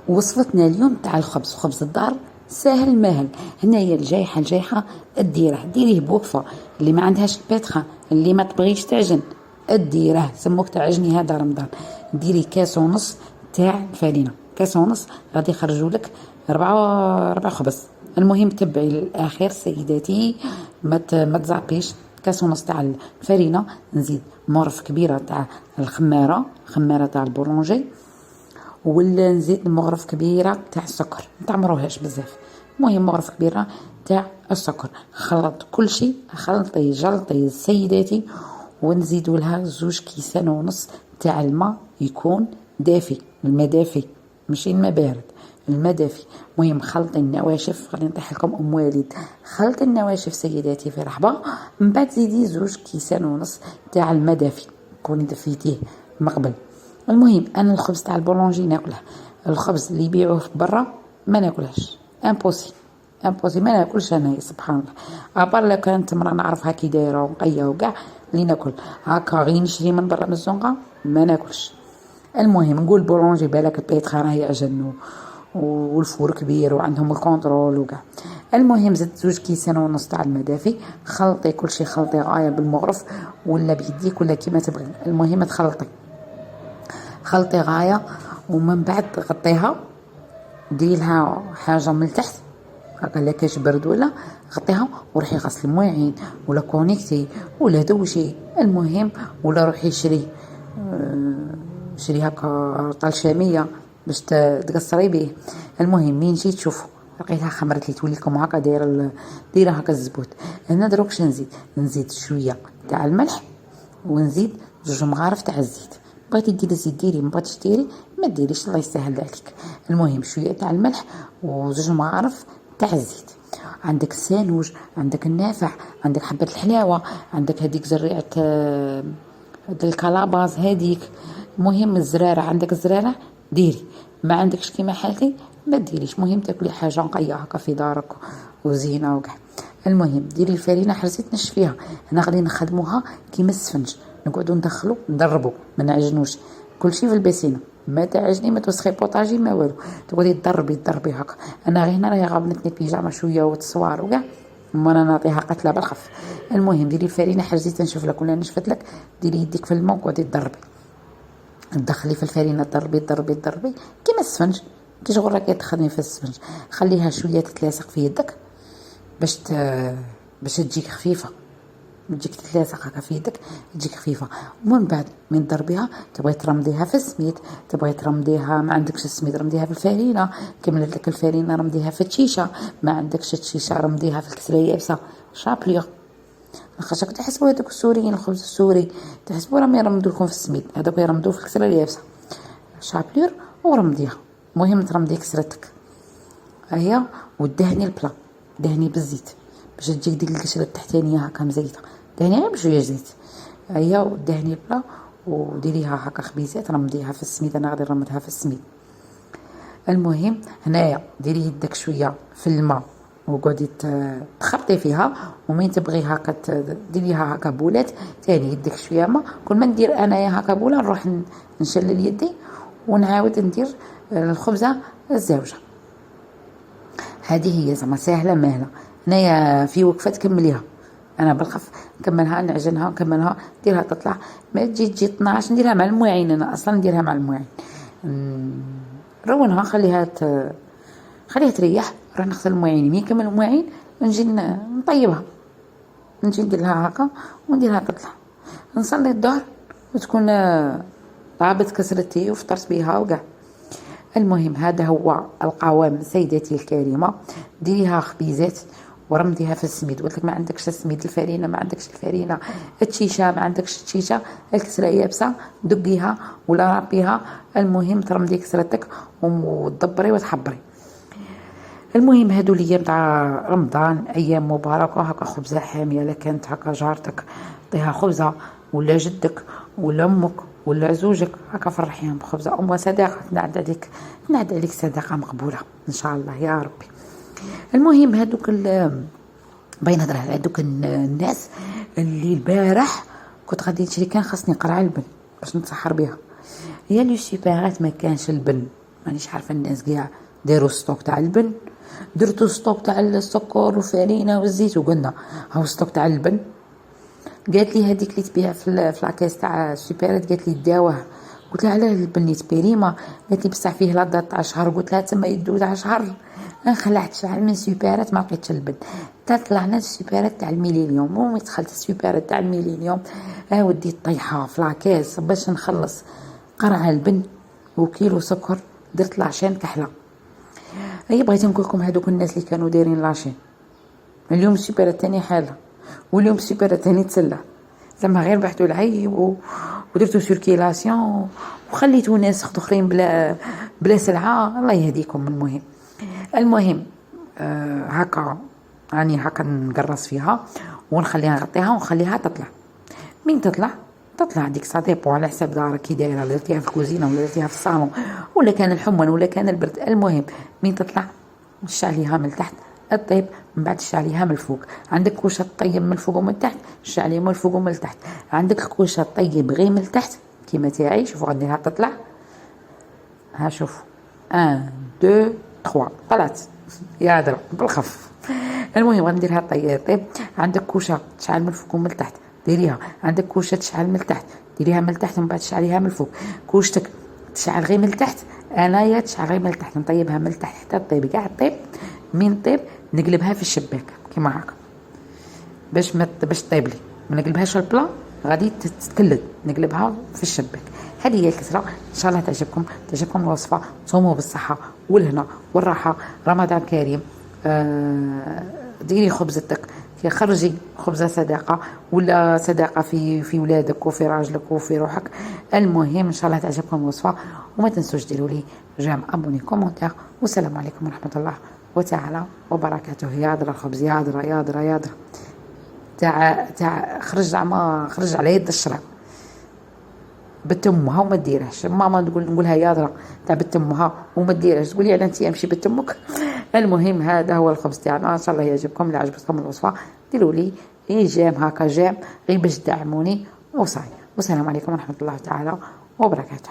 وصفتنا اليوم تاع الخبز، خبز الدار ساهل ماهل. هنايا الجايحه ديريه بوقفه، اللي ما عندهاش الباتخه، اللي ما تبغيش تعجن ديره، سموك تاع عجني هذا رمضان. ديري كاس ونص تاع الفرينه، كاس ونص غادي يخرجوا لك ربع خبز. المهم تبعي للاخر سيداتي، ما تزعقيش. كاس ونص تاع الفرينه، نزيد مغرف كبيره تاع خماره تاع البورونجي، ولا نزيد مغرف كبيره تاع السكر، ما تعمروهاش بزاف. المهم مغرف كبيره تاع السكر. خلط كل شيء، خلطي جلطي سيداتي، ونزيدوا لها 2 كيسان ونص تاع الماء، يكون دافي، الماء دافي ماشي الماء بارد، الماء دافي. المهم خلطي النواشف، غادي نطيح لكم وليد. خلطي النواشف سيداتي في رحبه، من بعد زيدي 2 كيسان ونص تاع الماء دافي، كوني دفيتيه من قبل. المهم انا الخبز تاع البولونجي ناكله، الخبز اللي يبيعوه في برا ما ناكلهاش، امبوسي ما ناكلش انايا سبحان الله. ابار لو كانت تمره نعرفها كي دايره ونقيه وكاع اللي ناكل، هكا غير نشري من برا من الزنقه ما ناكلش. المهم نقول بولونجي بالك البيتخا راهي اجن والفور كبير وعندهم الكونترول وكاع. المهم زدت 2 كيسان ونص تاع الماء دافي، خلطي كل شيء، خلطي غايه بالمغرف ولا بيديك ولا كيما تبغي. المهم خلطي غايه، ومن بعد غطيها، ديري لها حاجه من تحت هكا لا كاش برد ولا، غطيها وروحي غسل المواعين ولا كونيكتي ولا دوشي. المهم ولا روحي شري هكا طال شاميه باش تقصري به. المهم مين جيت تشوفوا لقيتها خمرت لي تولي لكم هكا دايره هكا الزبوت. انا دروك نزيد شويه تاع الملح، ونزيد 2 مغارف تاع الزيت. بغيتي ديري الزيت ديري، ما بغيتيش ديري ما ديريش، الله يسهل عليك. المهم شويه تاع الملح و2 مغارف تاع الزيت. عندك السانوج، عندك النافع، عندك حبه الحلاوه، عندك هذيك زريعه الكلاباز هذيك. المهم الزراره، عندك الزراره ديري، ما عندكش كيما حالتي ما ديريش. مهم تاكلي حاجه نقيه هكا في دارك وزينه وكاع. المهم ديري الفرينه حرزي تنشفيها. هنا غادي نخدموها كيما السفنج، نقعدوا ندربوا ما نعجنوش. كل شيء في البسينه، ما تعجني ما توسخي بوطاجي ما والو، تقعدي تضربي هكا. انا غير هنا راهي غابنتني بيجامه شويه وتصوار وكاع، وانا نعطيها قتله بالخف. المهم ديري الفرينه حرزي تنشف لك ولا نشفت لك، ديري يديك في الماء وقعدي تضربي، تدخلي في الفرينه تضربي كيما السفنج، كي شغل راكي تخدمي في السفنج. خليها شويه تتلاصق في يدك باش تجيك خفيفه، تجيك تتلاصق هكا في يدك تجيك خفيفه. ومن بعد من تضربيها تبغي ترمديها في السميد، تبغي ترمديها ما عندكش السميد رمديها في الفرينه، كملت لك الفرينه رمديها في الشيشه، ما عندكش الشيشه رمديها في الكسره يابسه شابليغ. خاطر تحسبوا هذوك السوريين الخبز السوري تحسبوا راهم يرمدوا لكم في السميد، هذوك يرمدوا في الكسره اليابسه شابلير ورمديها. المهم ترمدي كسرتك هي، ودهني البلا، دهني بالزيت باش تجيك ديك القشره التحتانيه هكا مزيته، دهنيها بشويه زيت هي، ودهني البلا وديريها هكا خبيزات رمديها في السميد. انا غادي نرمدها في السميد. المهم هنايا ديري يدك شويه في الماء وقعدي تخبطي فيها، ومين تبغي هكا ديريها هكا بولات تاني يدك شويه ما. كل ما ندير انايا هكا بوله نروح نشلل يدي ونعاود ندير الخبزه الزاوجه. هذه هي زعما سهله ماهله. هنايا في وقفه تكمليها، انا بالخف نكملها نعجنها نكملها نديرها تطلع ما تجي 12. نديرها مع المواعين، انا اصلا نديرها مع المواعين، رونها خليها تريح. نروح نغسل المواعين، مين كمل المواعين نجي نطيبها، نجي ندير لها هكا ونديرها تطلع. نصلي الظهر وتكون طابت كسرتي وفطرت بها وكاع. المهم هذا هو القوام سيدتي الكريمه. ديريها خبيزات ورمديها في السميد. قلت لك ما عندكش السميد الفرينه، ما عندكش الفرينه التشيشه، ما عندكش التشيشه الكسره يابسه دقيها ولا ربيها. المهم ترمدي كسرتك وتدبري وتحبري. المهم هادو الايام تاع رمضان ايام مباركه، هكا خبزه حاميه. لا كانت هكا جارتك عطيها خبزه، ولا جدك ولا امك ولا زوجك هكا فرحيهم بخبزه وصدقه، تنعد عليك صدقه مقبوله ان شاء الله يا ربي. المهم هادوك باين نهضر على هادوك الناس اللي البارح كنت غادي نشري، كان خاصني قرعه البن باش نتسحر بها. هي لي سوبرات ما كانش البن، مانيش عارفه الناس كاع داروا ستوك تاع البن، درتو ستوك تاع السكر والفرينه والزيت، وقلنا هاو ستوك تاع البن. قالت لي هذيك اللي تبيع في لاكاس تاع السوبرات، قالت لي داوه. قلت لها علاه البن يتبيري؟ ما قالت لي بصح فيه لا دات تاع شهر. قلت لها تما يدوز على شهر. خلعت شحال من سوبرات ما لقيتش البن، طلعنا السوبرات تاع الميلينيوم. ومي دخلت السوبرات تاع الميلينيوم وديت طيحه في لاكاس باش نخلص قرعه البن وكيلو سكر، درت لاشين كحله. هي بغيت نقول لكم هذوك الناس اللي كانوا دايرين لاشين اليوم السوبرات تاني حاله، واليوم السوبرات تاني تسلى، زعما غير بحثوا العيب ودرتوا سيركيلاسيون وخليتوا ناس اخرين بلا سلعه. الله يهديكم. المهم هكا راني هكا نقرص فيها ونخليها نغطيها ونخليها تطلع. من تطلع ديك صاديبو على حساب دارك كي دايره، درتيها في الكوزينه ولا درتيها في الصالون ولا كان الحمن ولا كان البرد. المهم من تطلع نشعليها من التحت الطيب، من بعد شعليها من الفوق. عندك كوشه طيب من الفوق ومن التحت، شعليها من الفوق ومن التحت. عندك كوشه طيب غير من التحت كيما تاعي. شوفوا غنديرها تطلع، ها شوفوا 1 2 3 طلعت يا هضره بالخف. المهم غنديرها طيب. عندك كوشه تشعل من الفوق ومن التحت ديريها، عندك كوشه تشعل من التحت ديريها من التحت، ومن بعد تشعليها من الفوق. كوشتك تشعل غير من التحت، انايا تشعل غير من التحت، نطيبها من التحت حتى طيب كاع طيب. من طيب نقلبها في الشباك كيما هكا باش طيب لي. ما نقلبهاش في البلا غادي تتكلد، نقلبها في الشباك. هذه هي الكسره. ان شاء الله تعجبكم الوصفه. تصوموا بالصحه والهنا والراحه. رمضان كريم. ديري خبزتك، خرجي خبزه صدقه ولا صدقه في ولادك وفي راجلك وفي روحك. المهم ان شاء الله تعجبكم الوصفه، وما تنسوش ديروا لي جيم، ابوني، كومونتير. والسلام عليكم ورحمه الله وتعالى وبركاته. يا هضره الخبز، يا هضره تاع خرج على يد الشراب بتمها وما ديرهاش. ماما نقولها يا هضره تاع بتمها وما ديرهاش، تقولي على انت امشي بتمك. المهم هذا هو الخبز تاعنا. ان شاء الله يعجبكم. اللي عجبتكم الوصفه ديروا لي جيم هكا جيم غير باش تدعموني وصاي. والسلام عليكم ورحمه الله تعالى وبركاته.